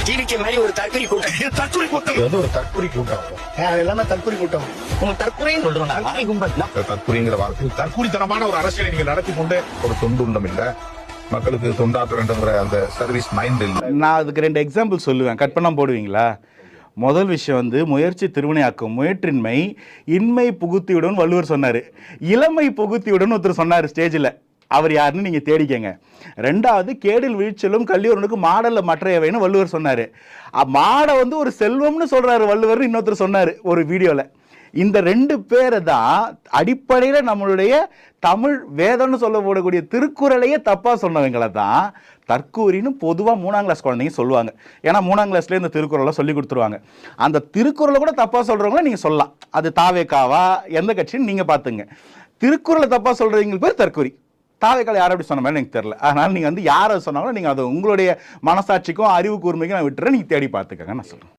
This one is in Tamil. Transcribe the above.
டிவிக்கு மாதிரி ஒரு தற்கொலை கூட்டம். தற்கொலை கூட்டம் ஏதோ ஒரு தற்கொலை கூட்டம். அது எல்லாமே தற்கொலை கூட்டம். உங்க தற்கொலைன்னு சொல்றோம். தற்கொலைங்கிற வார்த்தை தற்கொலைத்தனமான ஒரு அரசியலை நீங்க நடத்தி கொண்டு ஒரு தொண்டுண்டம் இல்ல, மக்களுக்கு தொண்டாற்ற வேண்டுங்கிற அந்த சர்வீஸ் மைண்ட் இல்ல. நான் அதுக்கு 2 எக்ஸாம்பிள் சொல்லுவேன், கட் பண்ணாம போடுவீங்களா? முதல் விஷயம் வந்து முயற்சி திருவினையாக்கும், முயற்றின்மை இன்மை புகுத்தியுடன் வள்ளுவர் சொன்னார். இளமை புகுத்தியுடன் ஒருத்தர் சொன்னார் ஸ்டேஜில், அவர் யாருன்னு நீங்கள் தேடிக்கங்க. 2வது கேடில் வீழ்ச்சலும் கல்வியவனுக்கு மாடலில் மற்றையவைன்னு வள்ளுவர் சொன்னார். மாடை வந்து ஒரு செல்வம்னு சொல்கிறாரு வள்ளுவர், இன்னொருத்தர் சொன்னார் ஒரு வீடியோவில். இந்த 2 பேரை தான் அடிப்படையில் நம்மளுடைய தமிழ் வேதம்னு சொல்லப்படக்கூடிய திருக்குறளையே தப்பாக சொன்னவங்களை தான் தற்கூரின்னு பொதுவாக 3ஆம் கிளாஸ் குழந்தைங்க சொல்லுவாங்க. ஏன்னா 3ஆம் கிளாஸ்லேயே இந்த திருக்குறளை சொல்லி கொடுத்துருவாங்க. அந்த திருக்குறளை கூட தப்பாக சொல்கிறவங்கள நீங்கள் சொல்லலாம், அது தாவேக்காவா எந்த கட்சின்னு நீங்கள் பார்த்துங்க. திருக்குறளை தப்பாக சொல்கிறவங்களுக்கு பேர் தற்கூரி. தாவேக்கால யார் அப்படி சொன்ன மாதிரி எனக்கு தெரியல. அதனால் நீங்கள் வந்து யாரை சொன்னாலும் நீங்கள் அது உங்களுடைய மனசாட்சிக்கும் அறிவு கூர்மைக்கும் நான் விட்டுறேன், நீங்கள் தேடி பார்த்துக்கங்க நான் சொல்கிறேன்.